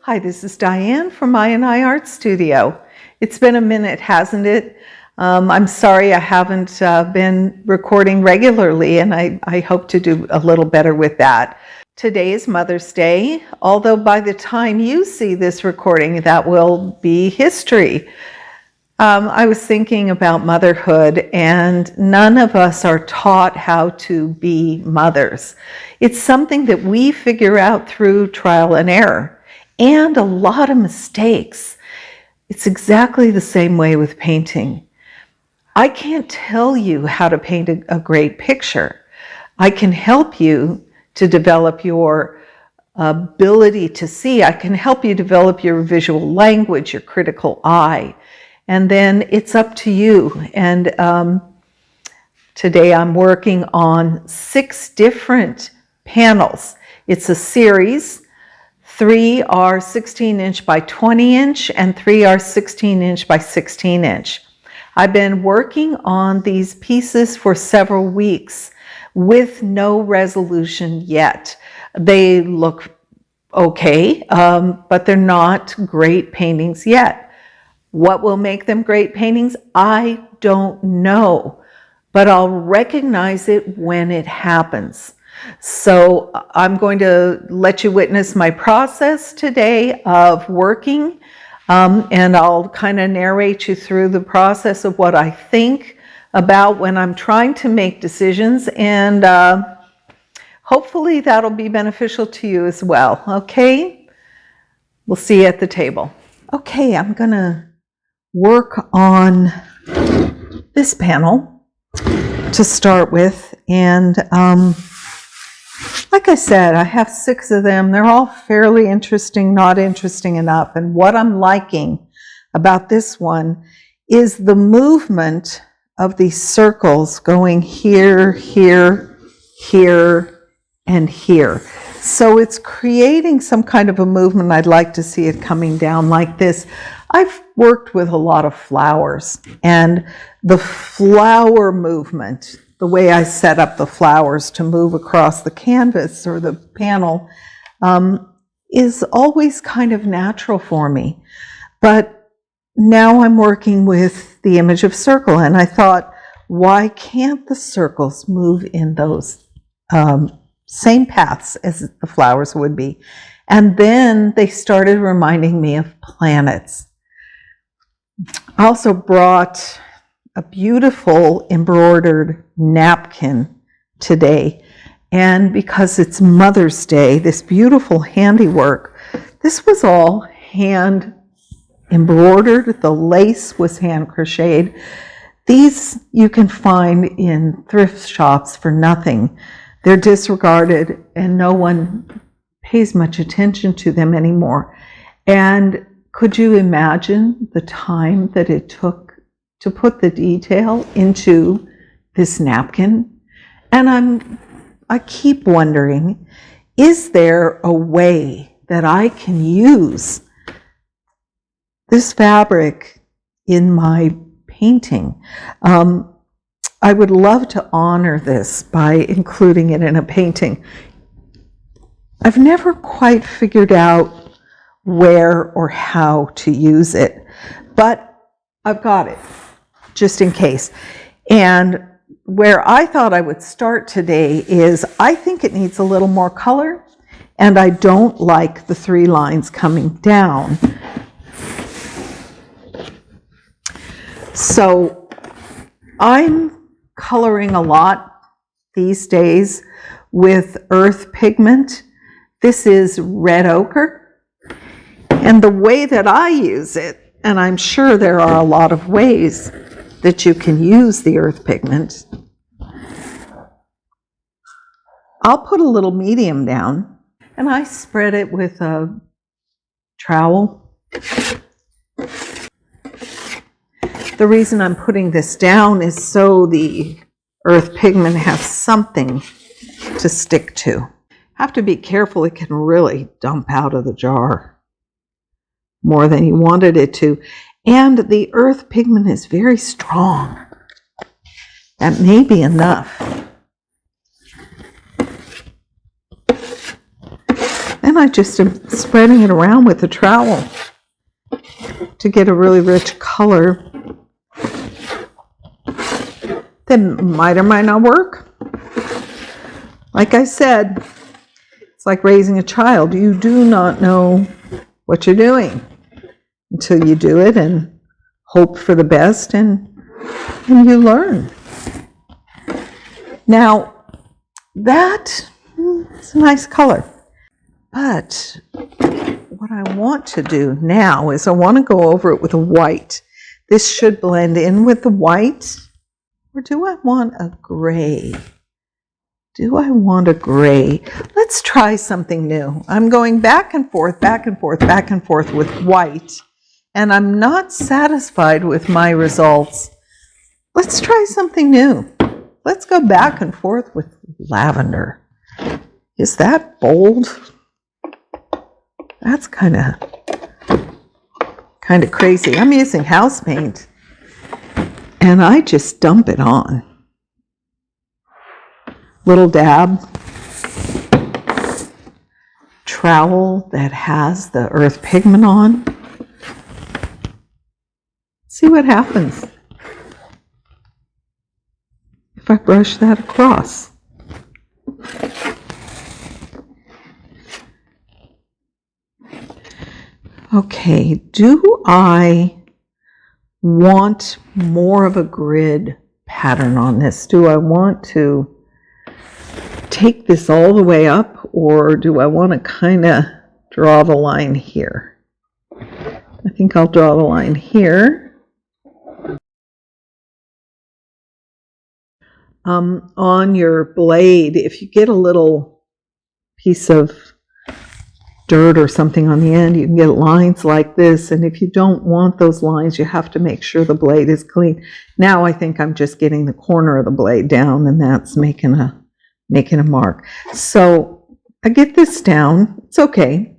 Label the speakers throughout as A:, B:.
A: Hi, this is Diane from I&I Art Studio. It's been a minute, hasn't it? I'm sorry I haven't been recording regularly, and I hope to do a little better with that. Today is Mother's Day, although by the time you see this recording, that will be history. I was thinking about motherhood, and none of us are taught how to be mothers. It's something that we figure out through trial and error. And a lot of mistakes. It's exactly the same way with painting. I can't tell you how to paint a great picture. I can help you to develop your ability to see. I can help you develop your visual language, your critical eye. And then it's up to you. And today I'm working on 6 different panels. It's a series. 3 are 16-inch by 20-inch, and 3 are 16-inch by 16-inch. I've been working on these pieces for several weeks with no resolution yet. They look okay, but they're not great paintings yet. What will make them great paintings? I don't know, but I'll recognize it when it happens. So I'm going to let you witness my process today of working, and I'll kind of narrate you through the process of what I think about when I'm trying to make decisions, and hopefully that'll be beneficial to you as well, okay? We'll see you at the table. Okay, I'm going to work on this panel to start with, and like I said, I have 6 of them. They're all fairly interesting, not interesting enough. And what I'm liking about this one is the movement of these circles going here, here, here, and here. So it's creating some kind of a movement. I'd like to see it coming down like this. I've worked with a lot of flowers, and the flower movement, the way I set up the flowers to move across the canvas or the panel, is always kind of natural for me. But now I'm working with the image of circle, and I thought, why can't the circles move in those same paths as the flowers would be? And then they started reminding me of planets. I also brought a beautiful embroidered napkin today, and because it's Mother's Day, this beautiful handiwork, this was all hand embroidered. The lace was hand crocheted. These you can find in thrift shops for nothing. They're disregarded and no one pays much attention to them anymore. And could you imagine the time that it took to put the detail into this napkin? And I keep wondering, is there a way that I can use this fabric in my painting? I would love to honor this by including it in a painting. I've never quite figured out where or how to use it, but I've got it, just in case. And where I thought I would start today is I think it needs a little more color, and I don't like the 3 lines coming down. So I'm coloring a lot these days with earth pigment. This is red ochre, and the way that I use it, and I'm sure there are a lot of ways that you can use the earth pigment. I'll put a little medium down, and I spread it with a trowel. The reason I'm putting this down is so the earth pigment has something to stick to. Have to be careful, it can really dump out of the jar more than you wanted it to. And the earth pigment is very strong. That may be enough. I just am spreading it around with a trowel to get a really rich color that might or might not work. Like I said, it's like raising a child. You do not know what you're doing until you do it and hope for the best, and you learn. Now, that is a nice color. But what I want to do now is I want to go over it with a white. This should blend in with the white. Or do I want a gray? Do I want a gray? Let's try something new. I'm going back and forth, back and forth, back and forth with white, and I'm not satisfied with my results. Let's try something new. Let's go back and forth with lavender. Is that bold? That's kind of crazy. I'm using house paint, and I just dump it on. Little dab. Trowel that has the earth pigment on. See what happens if I brush that across. Okay, do I want more of a grid pattern on this? Do I want to take this all the way up, or do I want to kind of draw the line here? I think I'll draw the line here. On your blade, if you get a little piece of dirt or something on the end, you can get lines like this, and if you don't want those lines, you have to make sure the blade is clean. Now I think I'm just getting the corner of the blade down, and that's making a mark. So I get this down. It's okay.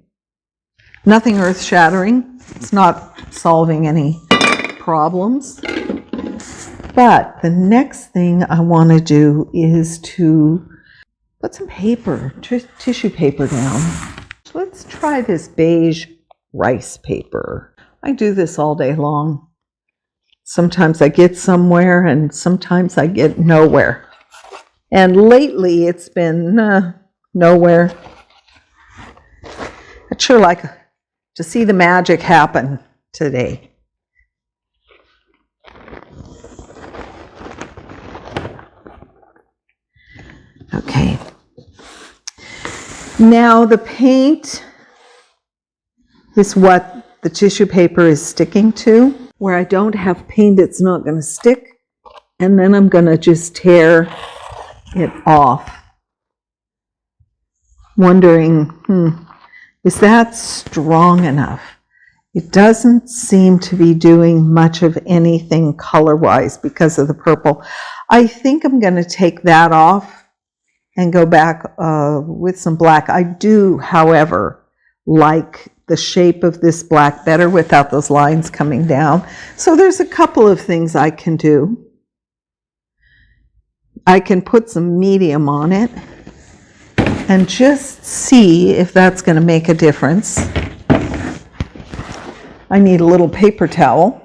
A: Nothing earth-shattering. It's not solving any problems. But the next thing I want to do is to put some paper, tissue paper down. So let's try this beige rice paper. I do this all day long. Sometimes I get somewhere and sometimes I get nowhere. And lately it's been nowhere. I'd sure like to see the magic happen today. Okay. Now the paint is what the tissue paper is sticking to. Where I don't have paint, it's not going to stick. And then I'm going to just tear it off. Wondering, is that strong enough? It doesn't seem to be doing much of anything color-wise because of the purple. I think I'm going to take that off and go back with some black. I do, however, like the shape of this black better without those lines coming down. So there's a couple of things I can do. I can put some medium on it and just see if that's going to make a difference. I need a little paper towel.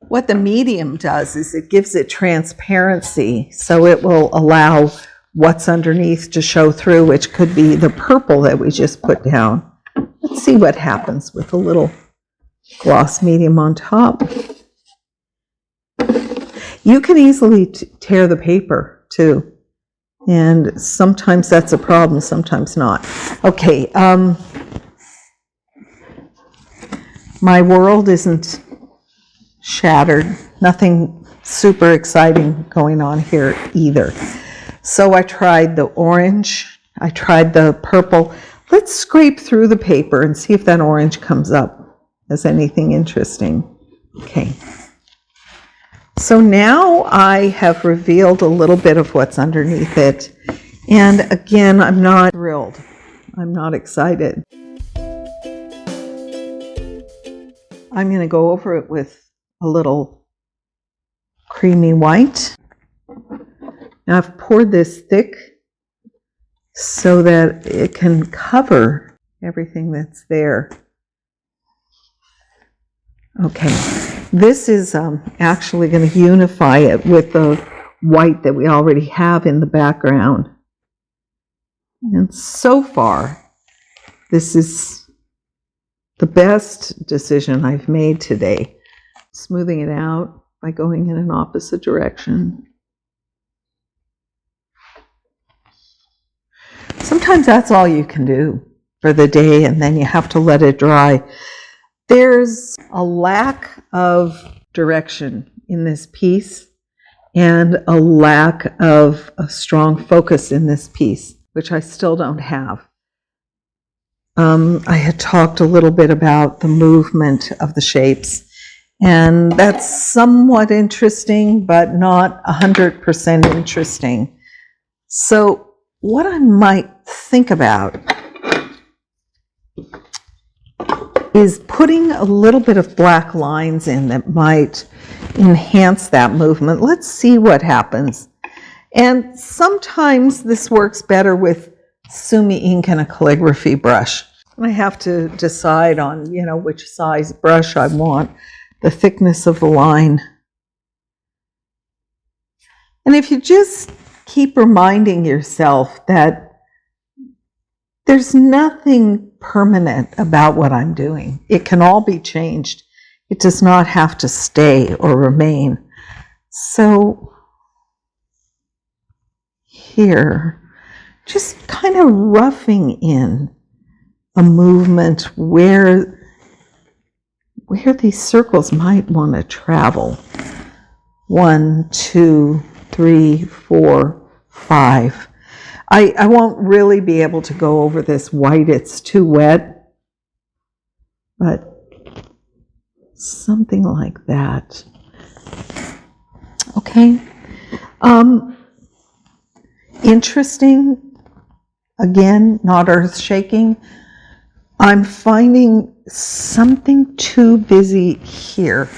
A: What the medium does is it gives it transparency, so it will allow what's underneath to show through, which could be the purple that we just put down. Let's see what happens with a little gloss medium on top. You can easily tear the paper too, and sometimes that's a problem, sometimes not. Okay, my world isn't shattered. Nothing super exciting going on here either. So I tried the orange, I tried the purple. Let's scrape through the paper and see if that orange comes up as anything interesting. Okay. So now I have revealed a little bit of what's underneath it. And again, I'm not thrilled. I'm not excited. I'm going to go over it with a little creamy white. Now I've poured this thick so that it can cover everything that's there. Okay, this is actually going to unify it with the white that we already have in the background. And so far, this is the best decision I've made today. Smoothing it out by going in an opposite direction. Sometimes that's all you can do for the day, and then you have to let it dry. There's a lack of direction in this piece and a lack of a strong focus in this piece, which I still don't have. I had talked a little bit about the movement of the shapes, and that's somewhat interesting, but not 100% interesting. So what I might think about is putting a little bit of black lines in that might enhance that movement. Let's see what happens. And sometimes this works better with Sumi ink and a calligraphy brush. I have to decide on, which size brush I want, the thickness of the line. And if you just keep reminding yourself that there's nothing permanent about what I'm doing. It can all be changed. It does not have to stay or remain. So here, just kind of roughing in a movement where these circles might want to travel. 1, 2, 3, 4, 5. I won't really be able to go over this white, it's too wet, but something like that. Okay. Interesting, again, not earth-shaking. I'm finding something too busy here,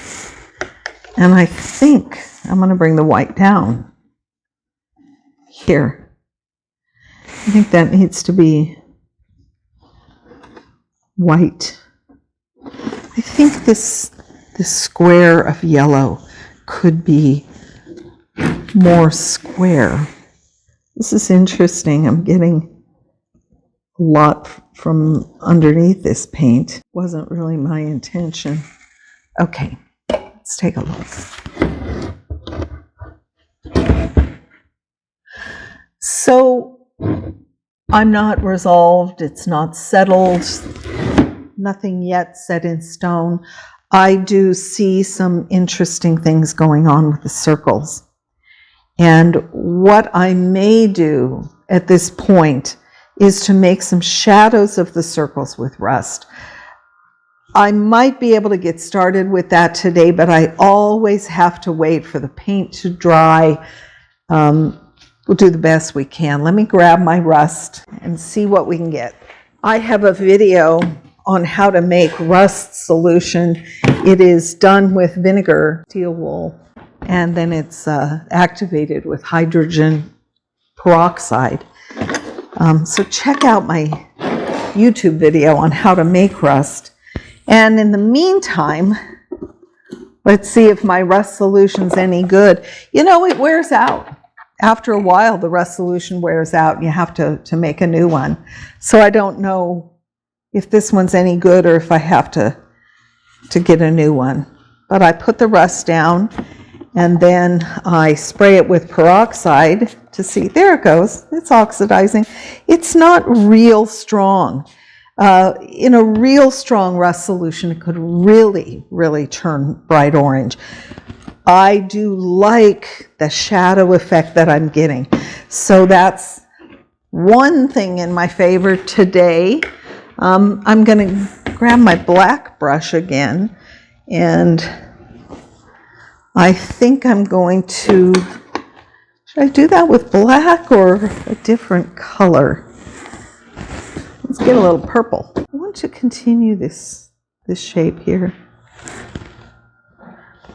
A: and I think I'm going to bring the white down here. I think that needs to be white. I think this square of yellow could be more square. This is interesting. I'm getting a lot from underneath this paint. Wasn't really my intention. Okay, let's take a look. So I'm not resolved, it's not settled, nothing yet set in stone. I do see some interesting things going on with the circles. And what I may do at this point is to make some shadows of the circles with rust. I might be able to get started with that today, but I always have to wait for the paint to dry. We'll do the best we can. Let me grab my rust and see what we can get. I have a video on how to make rust solution. It is done with vinegar, steel wool, and then it's activated with hydrogen peroxide. So check out my YouTube video on how to make rust. And in the meantime, let's see if my rust solution's any good. It wears out. After a while, the rust solution wears out and you have to make a new one. So I don't know if this one's any good or if I have to get a new one. But I put the rust down and then I spray it with peroxide to see. There it goes. It's oxidizing. It's not real strong. In a real strong rust solution, it could really, really turn bright orange. I do like the shadow effect that I'm getting. So that's one thing in my favor today. I'm going to grab my black brush again, and I think I'm going to, should I do that with black or a different color? Let's get a little purple. I want to continue this shape here.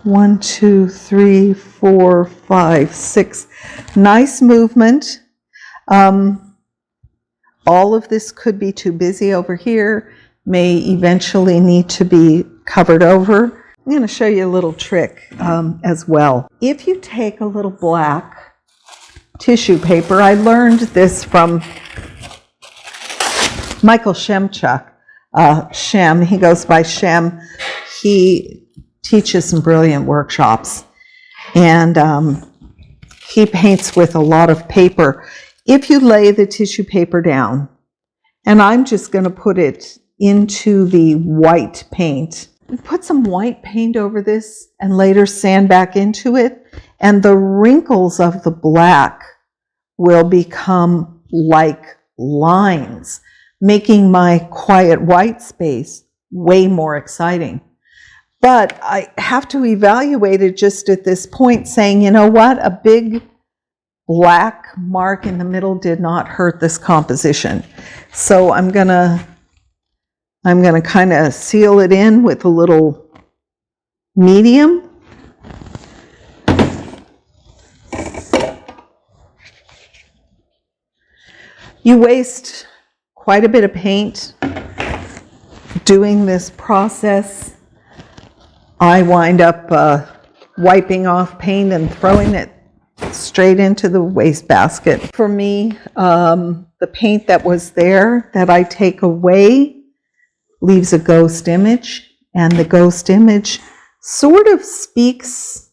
A: 1, 2, 3, 4, 5, 6. Nice movement. All of this could be too busy over here, may eventually need to be covered over. I'm going to show you a little trick as well. If you take a little black tissue paper, I learned this from Michael Shemchuk. Shem, he goes by Shem. He teaches some brilliant workshops, and he paints with a lot of paper. If you lay the tissue paper down, and I'm just going to put it into the white paint, put some white paint over this and later sand back into it, and the wrinkles of the black will become like lines, making my quiet white space way more exciting. But I have to evaluate it just at this point, saying, you know what, a big black mark in the middle did not hurt this composition. So I'm gonna kind of seal it in with a little medium. You waste quite a bit of paint doing this process. I wind up wiping off paint and throwing it straight into the wastebasket. For me, the paint that was there that I take away leaves a ghost image, and the ghost image sort of speaks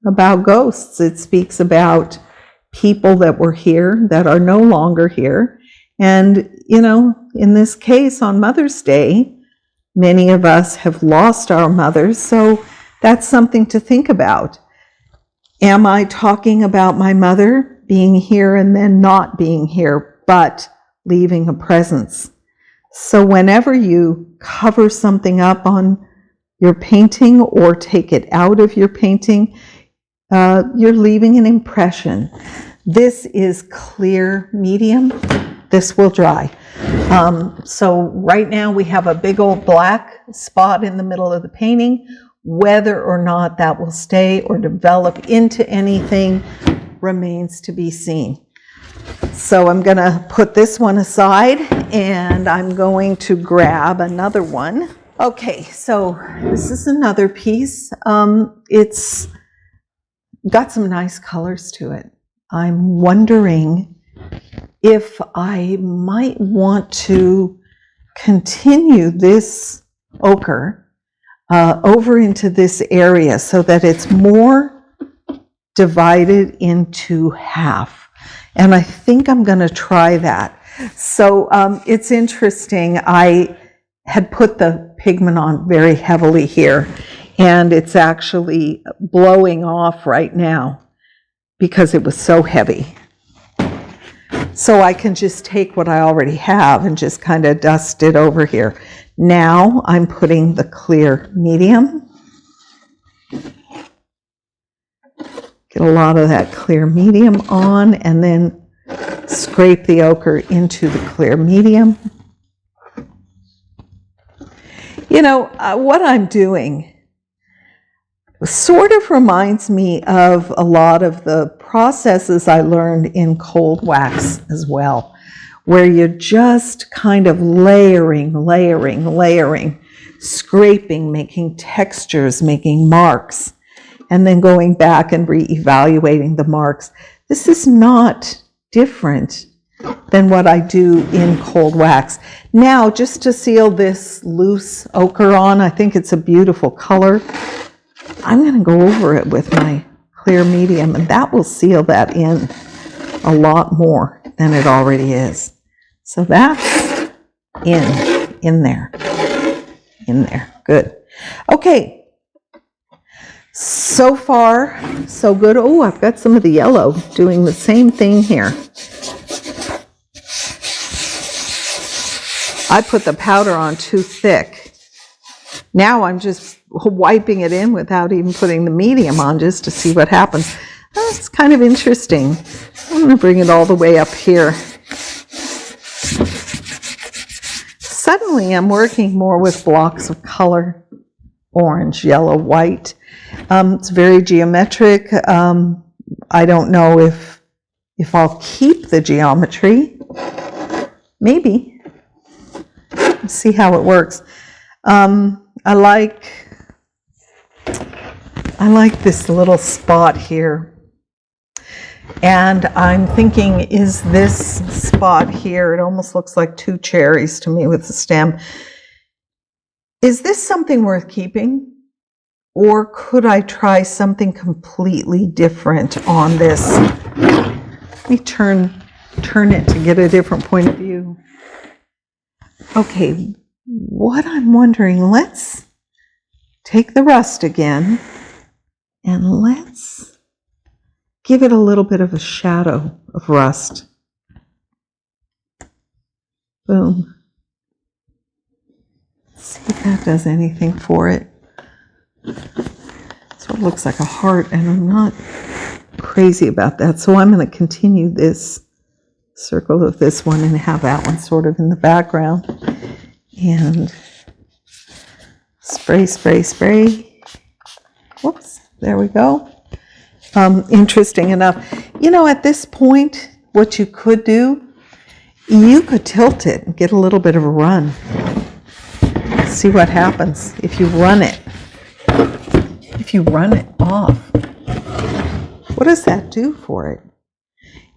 A: about ghosts. It speaks about people that were here that are no longer here. And, you know, in this case, on Mother's Day, many of us have lost our mothers, so that's something to think about. Am I talking about my mother being here and then not being here, but leaving a presence? So whenever you cover something up on your painting or take it out of your painting, you're leaving an impression. This is clear medium. This will dry. So right now we have a big old black spot in the middle of the painting. Whether or not that will stay or develop into anything remains to be seen. So I'm going to put this one aside, and I'm going to grab another one. Okay, so this is another piece. It's got some nice colors to it. I'm wondering if I might want to continue this ochre over into this area so that it's more divided into half. And I think I'm going to try that. So it's interesting. I had put the pigment on very heavily here, and it's actually blowing off right now because it was so heavy. So I can just take what I already have and just kind of dust it over here. Now I'm putting the clear medium. Get a lot of that clear medium on, and then scrape the ochre into the clear medium. You know, what I'm doing sort of reminds me of a lot of the processes I learned in cold wax as well, where you're just kind of layering, scraping, making textures, making marks, and then going back and re-evaluating the marks. This is not different than what I do in cold wax. Now, just to seal this loose ochre on, I think it's a beautiful color. I'm going to go over it with my clear medium, and that will seal that in a lot more than it already is. So that's in there, good. Okay, so far, so good. Oh, I've got some of the yellow doing the same thing here. I put the powder on too thick. Now I'm just wiping it in without even putting the medium on, just to see what happens. That's kind of interesting. I'm going to bring it all the way up here. Suddenly I'm working more with blocks of color, orange, yellow, white. It's very geometric. I don't know if I'll keep the geometry. Maybe. Let's see how it works. I like this little spot here. And I'm thinking, is this spot here, it almost looks like two cherries to me with the stem. Is this something worth keeping? Or could I try something completely different on this? Let me turn it to get a different point of view. Okay, what I'm wondering, let's take the rust again and let's give it a little bit of a shadow of rust. Boom. See if that does anything for it. So it looks like a heart, and I'm not crazy about that. So I'm going to continue this circle of this one and have that one sort of in the background. And spray, spray, spray. Whoops, there we go. Interesting enough. You know, at this point, what you could do, you could tilt it and get a little bit of a run. See what happens if you run it. If you run it off. What does that do for it?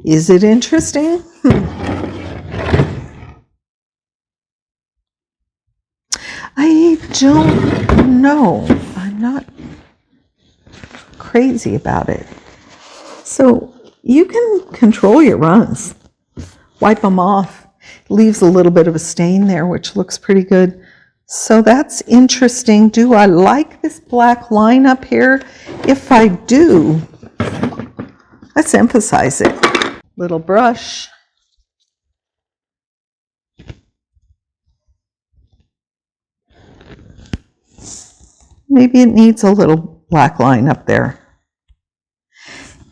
A: Is it interesting? I don't know. I'm not crazy about it. So you can control your runs. Wipe them off. Leaves a little bit of a stain there, which looks pretty good. So that's interesting. Do I like this black line up here? If I do, let's emphasize it. Little brush. Maybe it needs a little black line up there.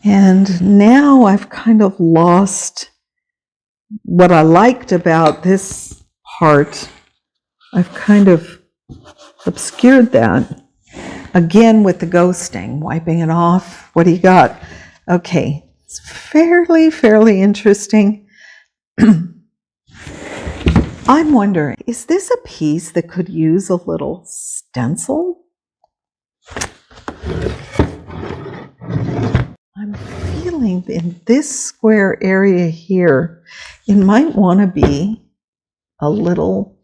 A: And now I've kind of lost what I liked about this part. I've kind of obscured that. Again with the ghosting, wiping it off. What do you got? Okay, it's fairly interesting. I'm wondering, is this a piece that could use a little stencil? I'm feeling in this square area here, it might want to be a little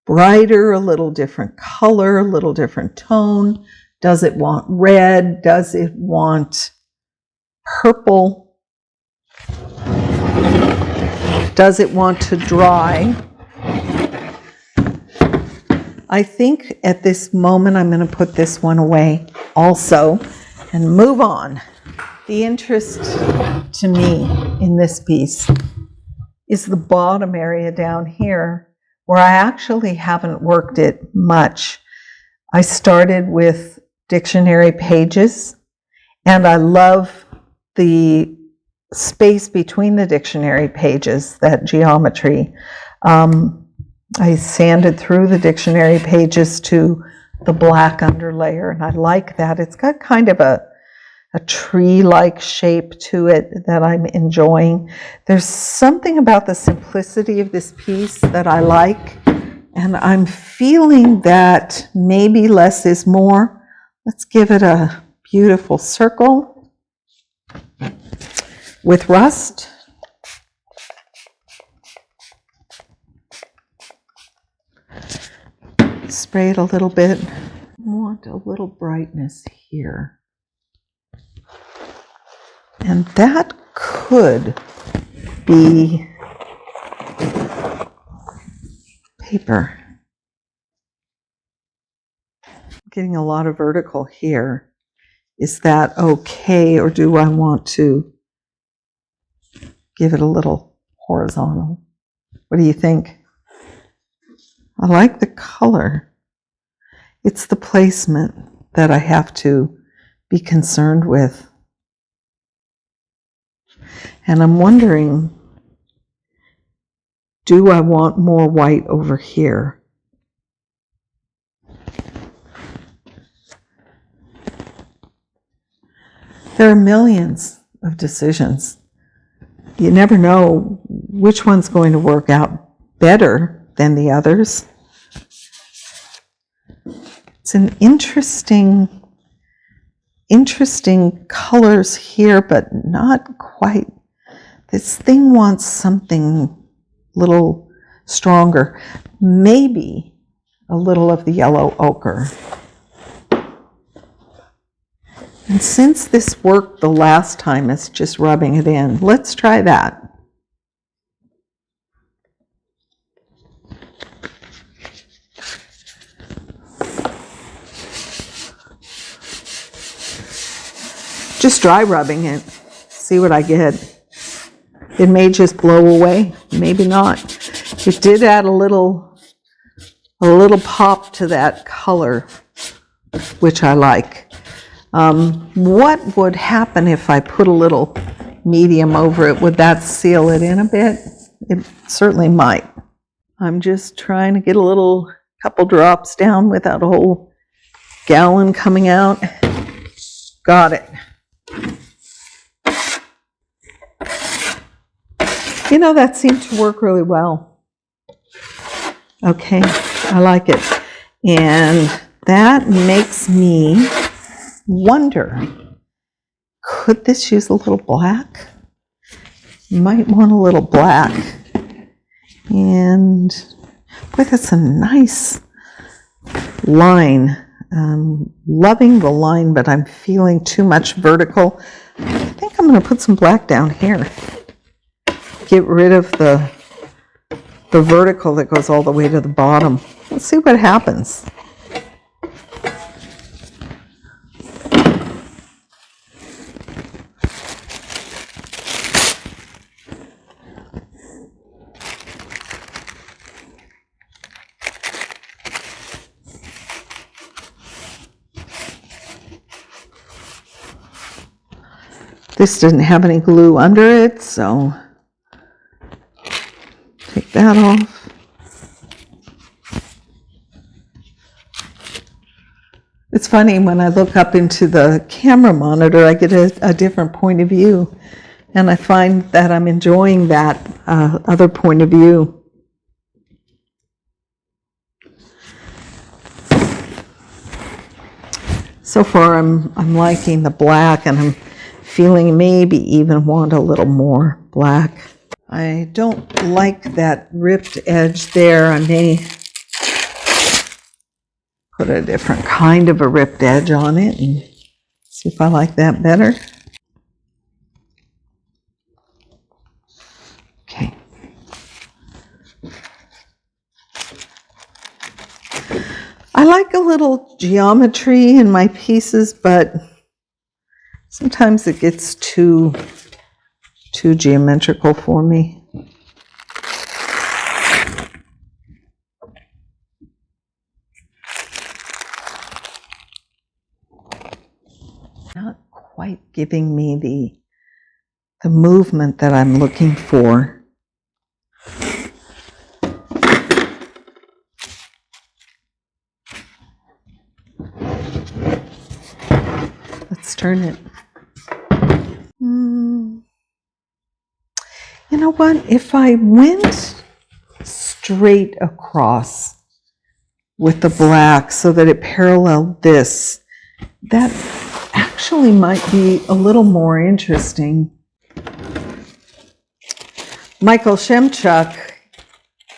A: brighter, a little different color, a little different tone. Does it want red? Does it want purple? Does it want to dry? I think at this moment I'm going to put this one away also and move on. The interest to me in this piece is the bottom area down here, where I actually haven't worked it much. I started with dictionary pages, and I love the space between the dictionary pages, that geometry. I sanded through the dictionary pages to the black underlayer, and I like that. It's got kind of a tree-like shape to it that I'm enjoying. There's something about the simplicity of this piece that I like, and I'm feeling that maybe less is more. Let's give it a beautiful circle with rust. Spray it a little bit. I want a little brightness here. And that could be paper. I'm getting a lot of vertical here. Is that okay, or do I want to give it a little horizontal? What do you think? I like the color. It's the placement that I have to be concerned with. And I'm wondering, do I want more white over here? There are millions of decisions. You never know which one's going to work out better than the others. It's an interesting colors here, but not quite. This thing wants something a little stronger. Maybe a little of the yellow ochre. And since this worked the last time, it's just rubbing it in. Let's try that. Just dry rubbing it. See what I get. It may just blow away, maybe not. It did add a little pop to that color, which I like. What would happen if I put a little medium over it? Would that seal it in a bit? It certainly might. I'm just trying to get a couple drops down without a whole gallon coming out. Got it. You know, that seemed to work really well. Okay, I like it. And that makes me wonder, could this use a little black? Might want a little black. And boy, that's a nice line. Loving the line, but I'm feeling too much vertical. I think I'm going to put some black down here. Get rid of the vertical that goes all the way to the bottom. Let's see what happens. This didn't have any glue under it, so take that off. It's funny, when I look up into the camera monitor, I get a different point of view, and I find that I'm enjoying that other point of view. So far, I'm liking the black, and I'm feeling maybe even want a little more black. I don't like that ripped edge there. I may put a different kind of a ripped edge on it and see if I like that better. Okay. I like a little geometry in my pieces, but sometimes it gets too geometrical for me. Not quite giving me the movement that I'm looking for. Let's turn it. You know what? If I went straight across with the black so that it paralleled this, that actually might be a little more interesting. Michael Shemchuk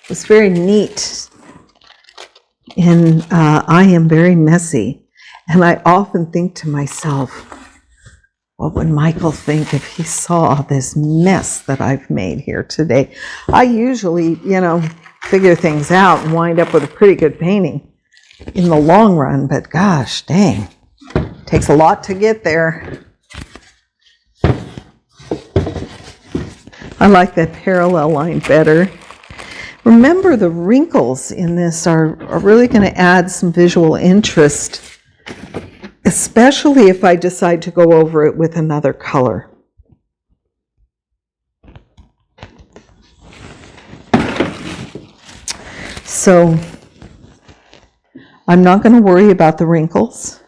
A: was very neat in I Am Very Messy. And I often think to myself, what would Michael think if he saw this mess that I've made here today? I usually, figure things out and wind up with a pretty good painting in the long run, but gosh, dang, takes a lot to get there. I like that parallel line better. Remember, the wrinkles in this are really going to add some visual interest, especially if I decide to go over it with another color. So I'm not going to worry about the wrinkles.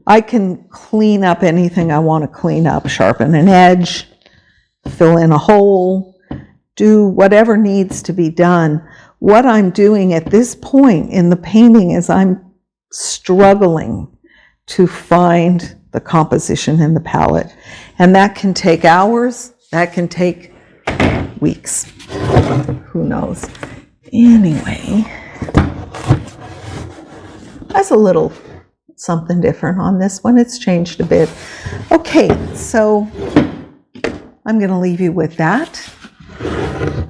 A: I can clean up anything I want to clean up, sharpen an edge, fill in a hole, do whatever needs to be done. What I'm doing at this point in the painting is I'm struggling to find the composition in the palette. And that can take hours, that can take weeks. Who knows? Anyway, that's a little something different on this one. It's changed a bit. Okay, so I'm going to leave you with that.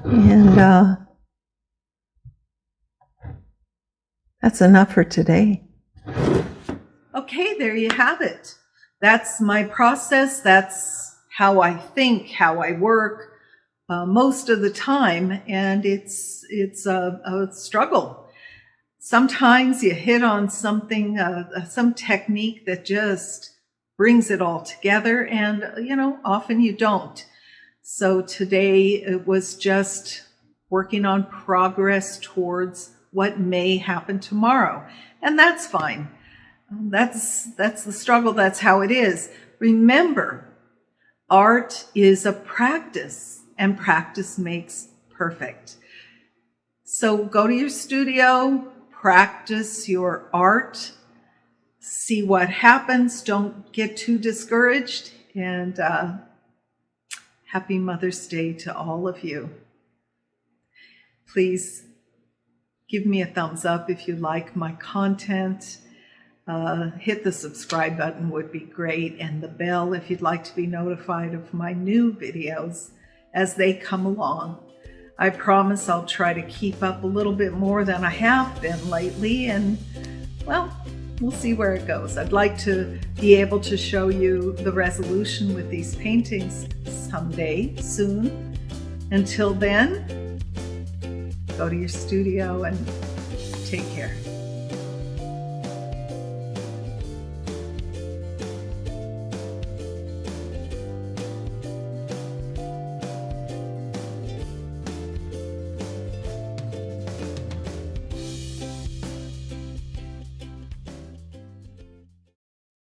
A: And that's enough for today. Okay, there you have it. That's my process. That's how I think, how I work most of the time. And it's a struggle. Sometimes you hit on something, some technique that just brings it all together. And, often you don't. So today it was just working on progress towards what may happen tomorrow. And that's fine. That's the struggle. That's how it is. Remember, art is a practice, and practice makes perfect. So go to your studio, practice your art, see what happens. Don't get too discouraged. And happy Mother's Day to all of you. Please give me a thumbs up if you like my content. Hit the subscribe button would be great, and the bell if you'd like to be notified of my new videos as they come along. I promise I'll try to keep up a little bit more than I have been lately, and well, we'll see where it goes. I'd like to be able to show you the resolution with these paintings someday, soon. Until then, go to your studio and take care.